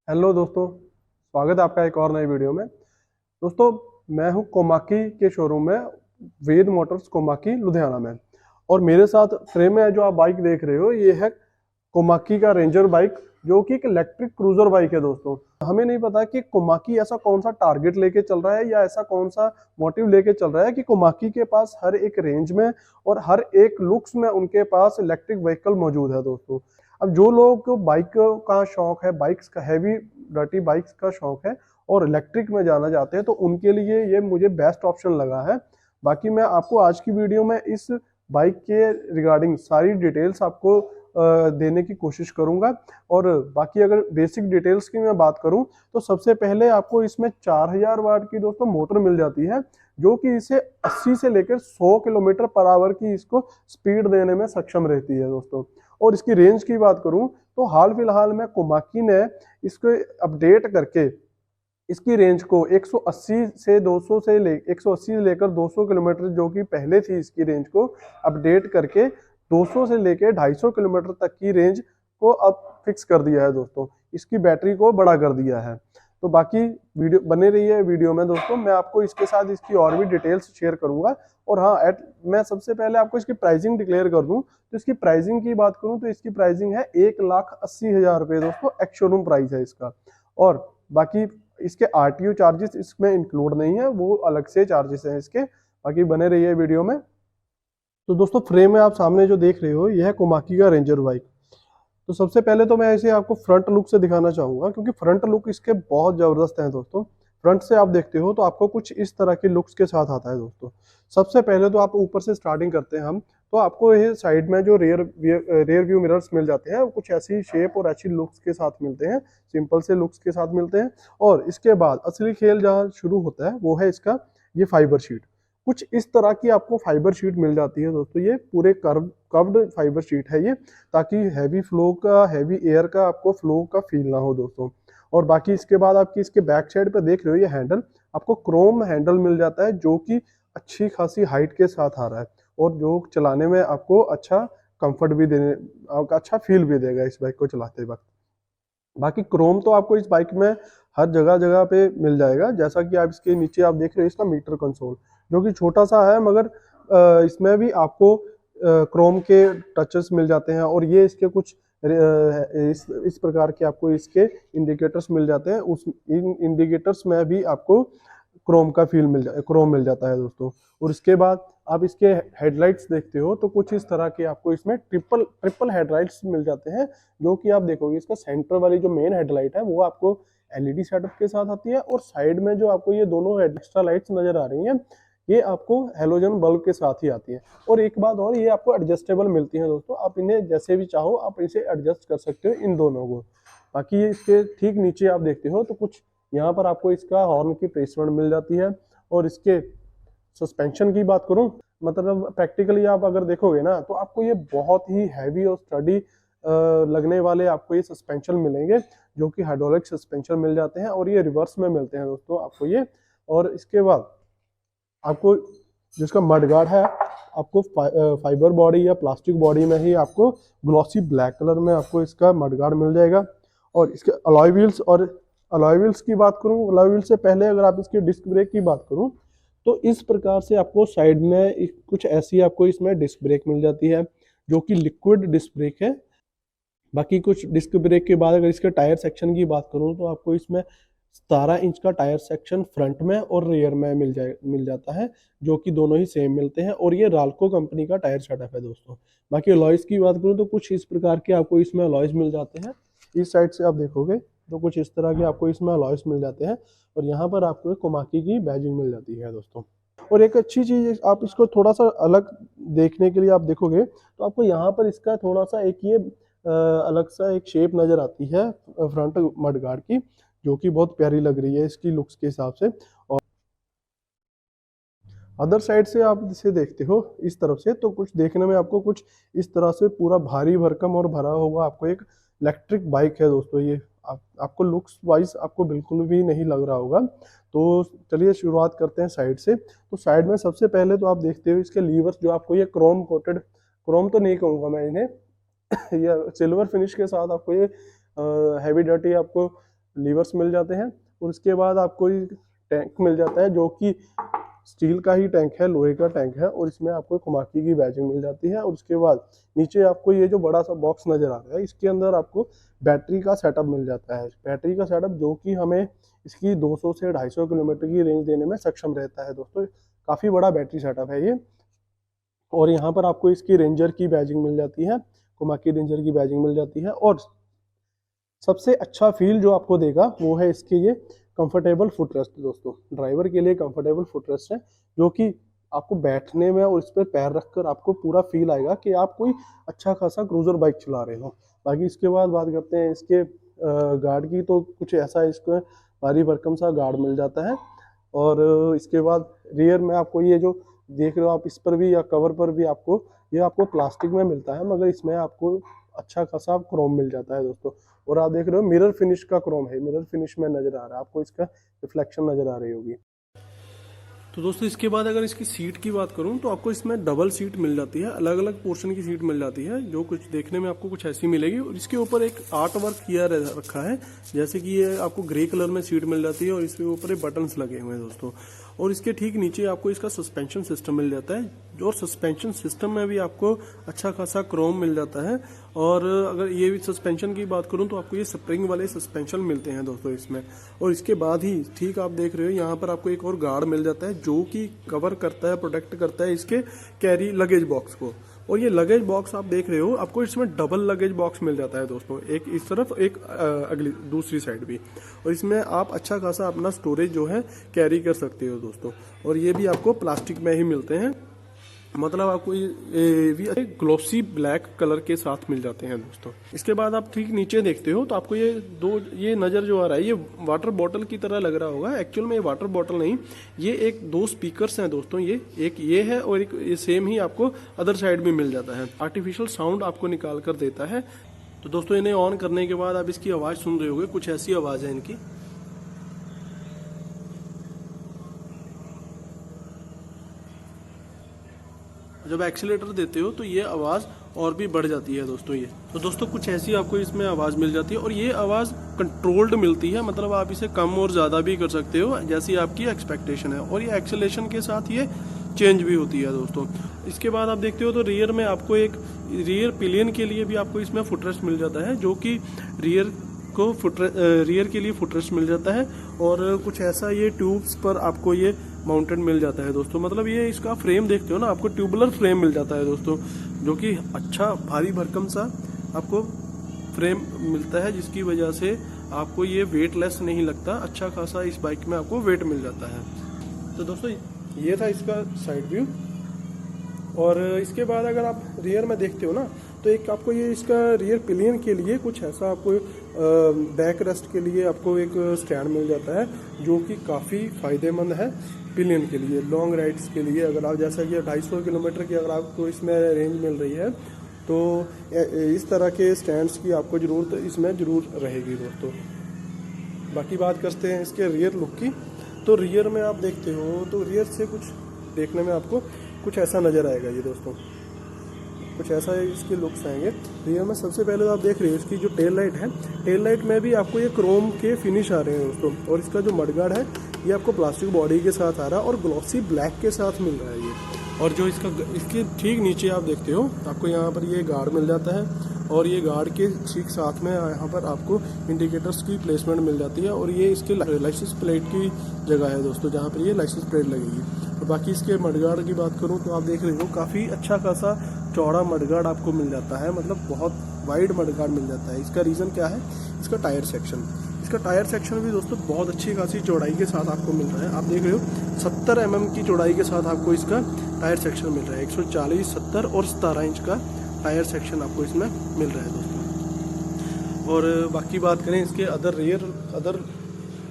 Hello दोस्तों, स्वागत है आपका एक और नई वीडियो में। दोस्तों, मैं हूं कोमाकी के शोरूम में, वेद मोटर्स कोमाकी लुधियाना में। और मेरे साथ फ्रेम में जो आप बाइक देख रहे हो ये है कोमाकी का रेंजर बाइक, जो कि एक इलेक्ट्रिक क्रूजर बाइक है। दोस्तों, हमें नहीं पता कि कोमाकी ऐसा कौन सा टारगेट लेके चल रहा है या ऐसा कौन सा मोटिव लेके चल रहा है कि कोमाकी के पास हर एक रेंज में और हर एक लुक्स में उनके पास इलेक्ट्रिक व्हीकल मौजूद है। दोस्तों, अब जो लोग को बाइक का शौक है, बाइक्स का हैवी डर्टी बाइक्स का शौक है और इलेक्ट्रिक में जाना चाहते हैं, तो उनके लिए ये मुझे बेस्ट ऑप्शन लगा है। बाकी मैं आपको आज की वीडियो में इस बाइक के रिगार्डिंग सारी डिटेल्स आपको देने की कोशिश करूंगा। और बाकी अगर बेसिक डिटेल्स की मैं बात करूं तो सबसे पहले आपको इसमें 4000 वाट की दोस्तों मोटर मिल जाती है, जो कि इसे 80 से लेकर 100 किलोमीटर पर आवर की इसको स्पीड देने में सक्षम रहती है। दोस्तों, और इसकी रेंज की बात करूं तो हाल फिलहाल में कोमाकी ने इसको अपडेट करके इसकी रेंज को 180 से 200 से 180 से लेकर 200 किलोमीटर, जो कि पहले थी इसकी रेंज को अपडेट करके 200 से लेकर 250 किलोमीटर तक की रेंज को अब फिक्स कर दिया है। दोस्तों, इसकी बैटरी को बड़ा कर दिया है। तो बाकी वीडियो बने रही है वीडियो में। दोस्तों, मैं आपको इसके साथ इसकी और भी डिटेल्स शेयर करूंगा। और हाँ, मैं सबसे पहले आपको इसकी प्राइसिंग डिक्लेयर कर दूं तो इसकी प्राइसिंग की बात करूं तो इसकी प्राइसिंग है 1,80,000 रुपये। दोस्तों, एक्स शोरूम प्राइस है इसका। और बाकी इसके आरटीओ चार्जेस इसमें इंक्लूड नहीं है, वो अलग से चार्जेस हैं इसके। बाकी बने रहिए वीडियो में। तो दोस्तों, फ्रेम में आप सामने जो देख रहे हो यह है कोमाकी का रेंजर बाइक। तो सबसे पहले तो मैं इसे आपको फ्रंट लुक से दिखाना चाहूंगा, क्योंकि फ्रंट लुक इसके बहुत जबरदस्त है। दोस्तों, फ्रंट से आप देखते हो तो आपको कुछ इस तरह के लुक्स के साथ आता है। दोस्तों, सबसे पहले तो आप ऊपर से स्टार्टिंग करते हैं हम, तो आपको ये साइड में जो रेयर व्यू मिरर्स मिल जाते हैं, कुछ ऐसी शेप और अच्छी लुक्स के साथ मिलते हैं, सिंपल से लुक्स के साथ मिलते हैं। और इसके बाद असली खेल जहाँ शुरू होता है वो है इसका ये फाइबर शीट। कुछ इस तरह की आपको फाइबर शीट मिल जाती है। दोस्तों, ये पूरे कर्व्ड फाइबर शीट है ये, ताकि हैवी फ्लो का, हैवी एयर का आपको फ्लो का फील ना हो। दोस्तों, और बाकी इसके बाद आपकी इसके बैक साइड पे देख रहे हो ये हैंडल, आपको क्रोम हैंडल मिल जाता है, जो कि अच्छी खासी हाइट के साथ आ रहा है और जो चलाने में आपको अच्छा कंफर्ट भी देने, अच्छा फील भी देगा इस बाइक को चलाते वक्त। बाकी क्रोम तो आपको इस बाइक में हर जगह जगह पे मिल जाएगा। जैसा कि आप इसके नीचे आप देख रहे हो इसका मीटर कंसोल, जो कि छोटा सा है, मगर इसमें भी आपको क्रोम के टचेस मिल जाते हैं। और ये इसके कुछ इस प्रकार के आपको इसके इंडिकेटर्स मिल जाते हैं। उस इन इंडिकेटर्स में भी आपको क्रोम मिल जाता है। दोस्तों, और इसके बाद आप इसके हेडलाइट्स देखते हो तो कुछ इस तरह के आपको इसमें ट्रिपल हेडलाइट्स मिल जाते हैं, जो कि आप देखोगे इसका सेंटर वाली जो मेन हेडलाइट है वो आपको एलईडी सेटअप के साथ आती है, और साइड में जो आपको ये दोनों एक्स्ट्रा लाइट्स नजर आ रही हैं ये आपको हेलोजन बल्ब के साथ ही आती है। और एक बात और, ये आपको एडजस्टेबल मिलती है। दोस्तों, आप इन्हें जैसे भी चाहो आप इसे एडजस्ट कर सकते हो इन दोनों को। बाकी ये इसके ठीक नीचे आप देखते हो तो कुछ यहाँ पर आपको इसका हॉर्न की प्लेसमेंट मिल जाती है। और इसके सस्पेंशन की बात करूं, मतलब प्रैक्टिकली आप अगर देखोगे ना तो आपको ये बहुत ही हैवी और स्टडी लगने वाले आपको ये सस्पेंशन मिलेंगे, जो कि हाइड्रोलिक सस्पेंशन मिल जाते हैं और ये रिवर्स में मिलते हैं। दोस्तों, आपको ये, और इसके बाद आपको जिसका मडगार्ड है, आपको फाइबर बॉडी या प्लास्टिक बॉडी में ही आपको ग्लॉसी ब्लैक कलर में आपको इसका मडगार्ड मिल जाएगा। और इसके अलॉय व्हील्स, और अलॉय व्हील्स की बात करूं, अलॉय व्हील्स से पहले अगर आप इसकी डिस्क ब्रेक की बात करूं तो इस प्रकार से आपको साइड में कुछ ऐसी आपको इसमें डिस्क ब्रेक मिल जाती है, जो कि लिक्विड डिस्क ब्रेक है। बाकी कुछ डिस्क ब्रेक के बाद अगर इसके टायर सेक्शन की बात करूं तो आपको इसमें 17 इंच का टायर सेक्शन फ्रंट में और रियर में मिल जाता है, जो कि दोनों ही सेम मिलते हैं। और ये राल्को कंपनी का टायर सेटअप है। दोस्तों, बाकी अलॉयज की बात करूं तो कुछ इस प्रकार के आपको इसमें अलॉयज मिल जाते हैं। इस साइड से आप देखोगे तो कुछ इस तरह के आपको इसमें अलॉयज मिल जाते हैं, और यहाँ पर आपको कोमाकी की बैजिंग मिल जाती है। दोस्तों, और एक अच्छी चीज, आप इसको थोड़ा सा अलग देखने के लिए आप देखोगे तो आपको यहाँ पर इसका थोड़ा सा एक ये अलग सा एक शेप नजर आती है फ्रंट मडगार्ड की, जो कि बहुत प्यारी लग रही है इसकी लुक्स के हिसाब से। और अदर साइड से आप इसे देखते हो इस तरफ से तो कुछ देखने में आपको कुछ इस तरह से पूरा भारी भरकम और भरा हुआ आपको एक इलेक्ट्रिक बाइक है। दोस्तों, ये आपको लुक्स वाइज आपको बिल्कुल भी नहीं लग रहा होगा। तो चलिए शुरुआत करते हैं साइड से। तो साइड में सबसे पहले तो आप देखते हो इसके लीवर्स, जो आपको ये क्रोम कोटेड, क्रोम तो नहीं कहूँगा मैं इन्हें, या सिल्वर फिनिश के साथ आपको ये हैवी डर्टी आपको लीवर्स मिल जाते हैं और इसके बाद आपको टैंक मिल जाता है जो कि स्टील का ही टैंक है, लोहे का टैंक है, और इसमें आपको कोमाकी की बैजिंग मिल जाती है। और उसके बाद नीचे आपको ये जो बड़ा सा बॉक्स नजर आ रहा है, इसके अंदर आपको बैटरी का सेटअप मिल जाता है। बैटरी का सेटअप जो कि हमें इसकी 200 से 250 किलोमीटर की रेंज देने में सक्षम रहता है दोस्तों। काफ़ी बड़ा बैटरी सेटअप है ये। और यहाँ पर आपको इसकी रेंजर की बैजिंग मिल जाती है, कोमाकी रेंजर की बैजिंग मिल जाती है। और सबसे अच्छा फील जो आपको देगा वो है इसके ये कंफर्टेबल फुटरेस्ट दोस्तों। ड्राइवर के लिए कंफर्टेबल फुटरेस्ट है जो कि आपको बैठने में और इस पर पैर रखकर आपको पूरा फील आएगा कि आप कोई अच्छा खासा क्रूजर बाइक चला रहे हो। बाकी इसके बाद बात करते हैं इसके गार्ड की, तो कुछ ऐसा इसको भारी भरकम सा गार्ड मिल जाता है। और इसके बाद रियर में आपको ये जो देख रहे हो आप, इस पर भी या कवर पर भी आपको ये आपको प्लास्टिक में मिलता है, मगर इसमें आपको अच्छा खासा क्रोम मिल जाता है दोस्तों। और आप देख रहे हो मिरर फिनिश का क्रोम है, मिरर फिनिश में नजर आ रहा है आपको, इसका रिफ्लेक्शन नजर आ रही होगी। तो दोस्तों इसके बाद अगर इसकी सीट की बात करूं तो आपको इसमें डबल सीट मिल जाती है, अलग अलग पोर्शन की सीट मिल जाती है, जो कुछ देखने में आपको कुछ ऐसी मिलेगी। और इसके ऊपर एक आर्ट वर्क किया रखा है, जैसे कि ये आपको ग्रे कलर में सीट मिल जाती है और इसके ऊपर बटन्स लगे हुए हैं दोस्तों। और इसके ठीक नीचे आपको इसका सस्पेंशन सिस्टम मिल जाता है, और सस्पेंशन सिस्टम में भी आपको अच्छा खासा क्रोम मिल जाता है। और अगर ये भी सस्पेंशन की बात करूं तो आपको ये स्प्रिंग वाले सस्पेंशन मिलते हैं दोस्तों इसमें। और इसके बाद ही ठीक आप देख रहे हो यहाँ पर आपको एक और गार्ड मिल जाता है जो कि कवर करता है, प्रोटेक्ट करता है इसके कैरी लगेज बॉक्स को। और ये लगेज बॉक्स आप देख रहे हो, आपको इसमें डबल लगेज बॉक्स मिल जाता है दोस्तों, एक इस तरफ एक अगली दूसरी साइड भी। और इसमें आप अच्छा खासा अपना स्टोरेज जो है कैरी कर सकते हो दोस्तों। और ये भी आपको प्लास्टिक में ही मिलते हैं, मतलब आपको ये भी ग्लोसी ब्लैक कलर के साथ मिल जाते हैं दोस्तों। इसके बाद आप ठीक नीचे देखते हो तो आपको ये नजर जो आ रहा है, ये वाटर बॉटल की तरह लग रहा होगा। एक्चुअल में ये वाटर बॉटल नहीं, ये दो स्पीकर्स हैं दोस्तों। ये एक ये है और एक ये सेम ही आपको अदर साइड में मिल जाता है। आर्टिफिशियल साउंड आपको निकाल कर देता है। तो दोस्तों इन्हें ऑन करने के बाद आप इसकी आवाज सुन रहे होगे, कुछ ऐसी आवाज है इनकी। जब एक्सीलेटर देते हो तो ये आवाज़ और भी बढ़ जाती है दोस्तों। ये तो दोस्तों कुछ ऐसी आपको इसमें आवाज़ मिल जाती है, और ये आवाज़ कंट्रोल्ड मिलती है, मतलब आप इसे कम और ज़्यादा भी कर सकते हो जैसी आपकी एक्सपेक्टेशन है। और ये एक्सेलेरेशन के साथ ये चेंज भी होती है दोस्तों। इसके बाद आप देखते हो तो रियर में आपको एक रियर पिलियन के लिए भी आपको इसमें फुटरेस्ट मिल जाता है, जो कि रियर के लिए फुटरेस्ट मिल जाता है। और कुछ ऐसा ये ट्यूब्स पर आपको ये माउंटेड मिल जाता है दोस्तों। मतलब ये इसका फ्रेम देखते हो ना, आपको ट्यूबुलर फ्रेम मिल जाता है दोस्तों, जो कि अच्छा भारी भरकम सा आपको फ्रेम मिलता है, जिसकी वजह से आपको ये वेटलेस नहीं लगता। अच्छा खासा इस बाइक में आपको वेट मिल जाता है। तो दोस्तों ये था इसका साइड व्यू। और इसके बाद अगर आप रियर में देखते हो ना, तो एक आपको ये इसका रियर पिलियन के लिए कुछ ऐसा आपको बैक रेस्ट के लिए आपको एक स्टैंड मिल जाता है, जो कि काफ़ी फ़ायदेमंद है पिलियन के लिए, लॉन्ग राइड्स के लिए। अगर आप जैसा कि 250 किलोमीटर की अगर आपको इसमें रेंज मिल रही है, तो इस तरह के स्टैंड्स की आपको ज़रूरत इसमें ज़रूर रहेगी दोस्तों। बाकी बात करते हैं इसके रियर लुक की। तो रियर में आप देखते हो तो रियर से कुछ देखने में आपको कुछ ऐसा नज़र आएगा ये दोस्तों, कुछ ऐसा इसके लुक्स आएंगे। रियर में सबसे पहले तो आप देख रहे हो इसकी जो टेल लाइट है, टेल लाइट में भी आपको ये क्रोम के फिनिश आ रहे हैं दोस्तों। और इसका जो मडगार्ड है ये आपको प्लास्टिक बॉडी के साथ आ रहा है और ग्लॉसी ब्लैक के साथ मिल रहा है ये। और जो इसके ठीक नीचे आप देखते हो आपको यहाँ पर ये गार्ड मिल जाता है, और ये गार्ड के ठीक साथ में यहाँ पर आपको इंडिकेटर्स की प्लेसमेंट मिल जाती है। और ये इसके लाइसेंस प्लेट की जगह है दोस्तों, जहाँ पर ये लाइसेंस प्लेट लगेगी। और बाकी इसके मडगार्ड की बात करूँ तो आप देख रहे हो काफ़ी अच्छा खासा चौड़ा मडगार्ड आपको मिल जाता है, मतलब बहुत वाइड मडगार्ड मिल जाता है। इसका रीज़न क्या है, इसका टायर सेक्शन। इसका टायर सेक्शन भी दोस्तों बहुत अच्छी खासी चौड़ाई के साथ आपको मिल रहा है। आप देख रहे हो 70 mm की चौड़ाई के साथ आपको इसका टायर सेक्शन मिल रहा है। 140, 70 और 17 इंच का टायर सेक्शन आपको इसमें मिल रहा है दोस्तों। और बाकी बात करें इसके अदर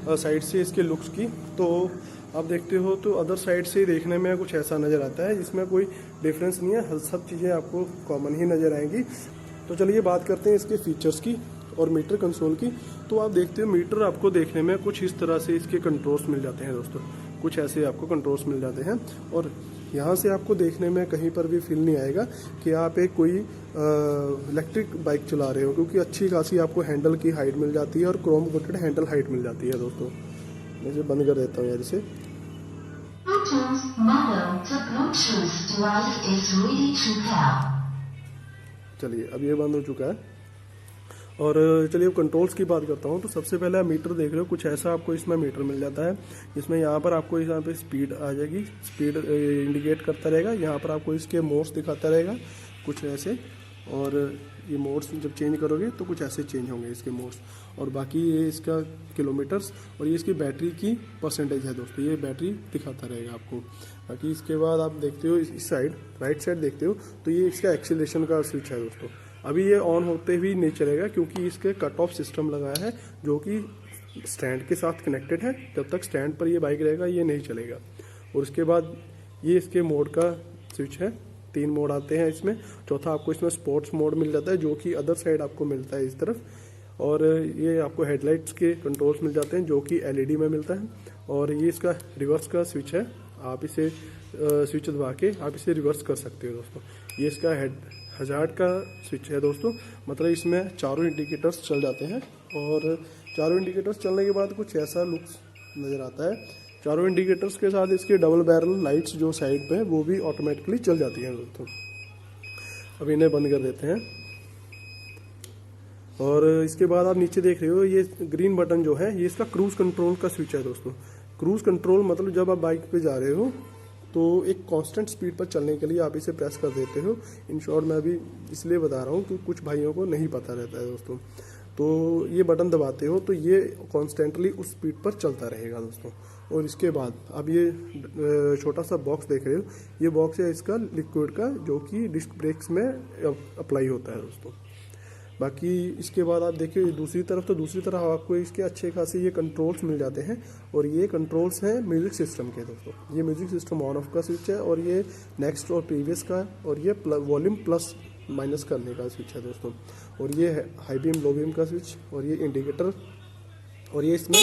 साइड से इसके लुक्स की, तो आप देखते हो तो अदर साइड से देखने में कुछ ऐसा नज़र आता है, जिसमें कोई डिफरेंस नहीं है, सब चीज़ें आपको कॉमन ही नज़र आएंगी। तो चलिए बात करते हैं इसके फीचर्स की और मीटर कंसोल की। तो आप देखते हो मीटर आपको देखने में कुछ इस तरह से इसके कंट्रोल्स मिल जाते हैं दोस्तों। कुछ ऐसे आपको कंट्रोल्स मिल जाते हैं। और यहाँ से आपको देखने में कहीं पर भी फील नहीं आएगा कि आप एक कोई इलेक्ट्रिक बाइक चला रहे हो, क्योंकि अच्छी खासी आपको हैंडल की हाइट मिल जाती है और क्रोम कोटेड हैंडल हाइट मिल जाती है दोस्तों। मैं इसे बंद कर देता हूँ यार इसे। चलिए अब ये बंद हो चुका है। और चलिए अब कंट्रोल्स की बात करता हूँ। तो सबसे पहले आप मीटर देख रहे हो, कुछ ऐसा आपको इसमें मीटर मिल जाता है, जिसमें यहाँ पर आपको यहाँ पे स्पीड आ जाएगी, स्पीड इंडिकेट करता रहेगा। यहाँ पर आपको इसके मोड्स दिखाता रहेगा कुछ ऐसे, और ये मोड्स जब चेंज करोगे तो कुछ ऐसे चेंज होंगे इसके मोड्स। और बाकी ये इसका किलोमीटर्स और ये इसकी बैटरी की परसेंटेज है दोस्तों, ये बैटरी दिखाता रहेगा आपको। बाकी इसके बाद आप देखते हो इस साइड, राइट साइड देखते हो तो ये इसका एक्सीलरेशन का स्विच है दोस्तों। अभी ये ऑन होते ही नहीं चलेगा, क्योंकि इसके कट ऑफ सिस्टम लगाया है जो कि स्टैंड के साथ कनेक्टेड है। जब तक स्टैंड पर ये बाइक रहेगा ये नहीं चलेगा। और उसके बाद ये इसके मोड का स्विच है, 3 मोड आते हैं इसमें। चौथा आपको इसमें स्पोर्ट्स मोड मिल जाता है, जो कि अदर साइड आपको मिलता है इस तरफ। और ये आपको हेडलाइट्स के कंट्रोल्स मिल जाते हैं, जो कि एलईडी में मिलता है। और ये इसका रिवर्स का स्विच है, आप इसे स्विच दबा के आप इसे रिवर्स कर सकते हो दोस्तों। ये इसका हजार्ड का स्विच है दोस्तों, मतलब इसमें चारों इंडिकेटर्स चल जाते हैं। और चारों इंडिकेटर्स चलने के बाद कुछ ऐसा लुक्स नज़र आता है। चारों इंडिकेटर्स के साथ इसके डबल बैरल लाइट्स जो साइड पे है वो भी ऑटोमेटिकली चल जाती हैं दोस्तों। अब इन्हें बंद कर देते हैं। और इसके बाद आप नीचे देख रहे हो ये ग्रीन बटन जो है, ये इसका क्रूज कंट्रोल का स्विच है दोस्तों। क्रूज कंट्रोल मतलब जब आप बाइक पे जा रहे हो तो एक कांस्टेंट स्पीड पर चलने के लिए आप इसे प्रेस कर देते हो। इन शॉर्ट मैं अभी इसलिए बता रहा हूँ कि कुछ भाइयों को नहीं पता रहता है दोस्तों। तो ये बटन दबाते हो तो ये कॉन्स्टेंटली उस स्पीड पर चलता रहेगा दोस्तों। और इसके बाद अब ये छोटा सा बॉक्स देख रहे हो, ये बॉक्स है इसका लिक्विड का, जो कि डिस्क ब्रेक्स में अप्लाई होता है दोस्तों। बाकी इसके बाद आप देखिए दूसरी तरफ, तो दूसरी तरफ आपको इसके अच्छे खासे ये कंट्रोल्स मिल जाते हैं। और ये कंट्रोल्स हैं म्यूजिक सिस्टम के दोस्तों। ये म्यूजिक सिस्टम ऑन ऑफ का स्विच है, और ये नेक्स्ट और प्रीवियस का, और ये वॉल्यूम प्लस माइनस करने का स्विच है दोस्तों। और ये है हाई बीम लो बीम का स्विच, और ये इंडिकेटर, और ये इसमें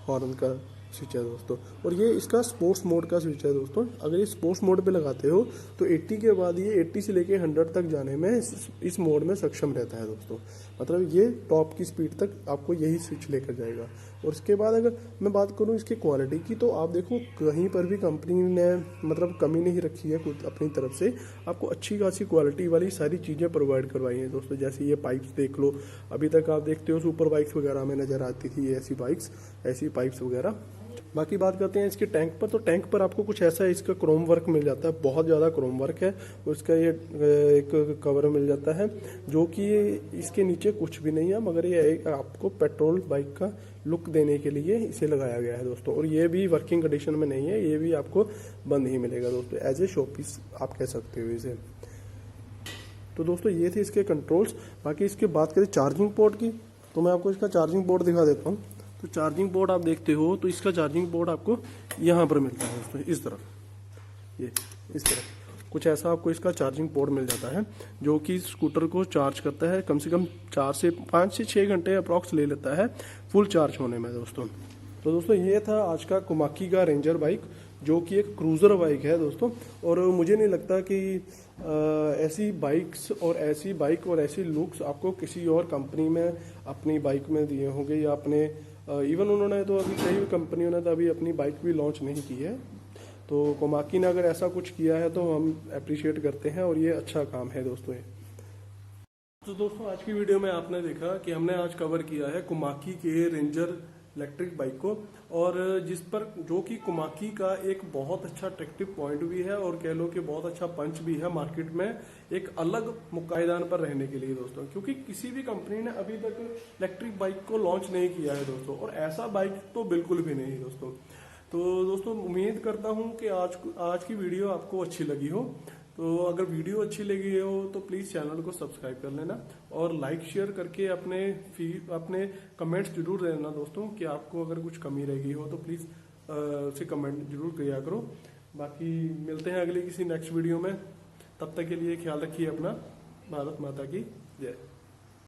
हॉर्न का स्विच है दोस्तों। और ये इसका स्पोर्ट्स मोड का स्विच है दोस्तों। अगर ये स्पोर्ट्स मोड पे लगाते हो तो 80 के बाद ये 80 से लेके 100 तक जाने में इस मोड में सक्षम रहता है दोस्तों। मतलब ये टॉप की स्पीड तक आपको यही स्विच लेकर जाएगा। और इसके बाद अगर मैं बात करूँ इसकी क्वालिटी की, तो आप देखो कहीं पर भी कंपनी ने मतलब कमी नहीं रखी है खुद अपनी तरफ से। आपको अच्छी खासी क्वालिटी वाली सारी चीज़ें प्रोवाइड करवाई हैं दोस्तों। जैसे ये पाइप्स देख लो, अभी तक आप देखते हो सुपर बाइक्स वगैरह में नज़र आती थी ऐसी बाइक्स, ऐसी पाइप्स वगैरह। बाकी बात करते हैं इसके टैंक पर, तो टैंक पर आपको कुछ ऐसा इसका क्रोम वर्क मिल जाता है, बहुत ज़्यादा क्रोम वर्क है। उसका ये एक कवर मिल जाता है, जो कि इसके नीचे कुछ भी नहीं है, मगर ये एक आपको पेट्रोल बाइक का लुक देने के लिए इसे लगाया गया है दोस्तों। और ये भी वर्किंग कंडीशन में नहीं है, ये भी आपको बंद ही मिलेगा दोस्तों, एज ए शो पीस आप कह सकते हो इसे। तो दोस्तों ये थे इसके कंट्रोल्स। बाकी इसके बात करें चार्जिंग पोर्ट की, तो मैं आपको इसका चार्जिंग पोर्ट दिखा देता हूँ। तो चार्जिंग पोर्ट आप देखते हो तो इसका चार्जिंग पोर्ट आपको यहाँ पर मिलता है दोस्तों, इस तरफ, ये इस तरफ कुछ ऐसा आपको इसका चार्जिंग पोर्ट मिल जाता है, जो कि स्कूटर को चार्ज करता है। कम से कम 5 से 6 घंटे अप्रॉक्स ले लेता है फुल चार्ज होने में दोस्तों। तो दोस्तों ये था आज का कोमाकी का रेंजर बाइक, जो कि एक क्रूज़र बाइक है दोस्तों। और मुझे नहीं लगता कि ऐसी बाइक्स और ऐसी बाइक और ऐसी लुक्स आपको किसी और कंपनी में अपनी बाइक में दिए होंगे, या अपने इवन उन्होंने तो अभी कई कंपनियों ने तो अभी अपनी बाइक भी लॉन्च नहीं की है। तो कोमाकी ने अगर ऐसा कुछ किया है तो हम अप्रिशिएट करते हैं, और ये अच्छा काम है दोस्तों। तो दोस्तों आज की वीडियो में आपने देखा कि हमने आज कवर किया है कोमाकी के रेंजर इलेक्ट्रिक बाइक को, और जिस पर जो कि कोमाकी का एक बहुत अच्छा अट्रैक्टिव पॉइंट भी है, और कह लो कि बहुत अच्छा पंच भी है मार्केट में एक अलग पायदान पर रहने के लिए दोस्तों। क्योंकि किसी भी कंपनी ने अभी तक इलेक्ट्रिक बाइक को लॉन्च नहीं किया है दोस्तों, और ऐसा बाइक तो बिल्कुल भी नहीं दोस्तों। तो दोस्तों उम्मीद करता हूँ कि आज की वीडियो आपको अच्छी लगी हो। तो अगर वीडियो अच्छी लगी हो तो प्लीज़ चैनल को सब्सक्राइब कर लेना, और लाइक शेयर करके अपने कमेंट्स जरूर देना दोस्तों, कि आपको अगर कुछ कमी रह गई हो तो प्लीज़ उसे कमेंट जरूर किया करो। बाकी मिलते हैं अगले किसी नेक्स्ट वीडियो में, तब तक के लिए ख्याल रखिए अपना। भारत माता की जय।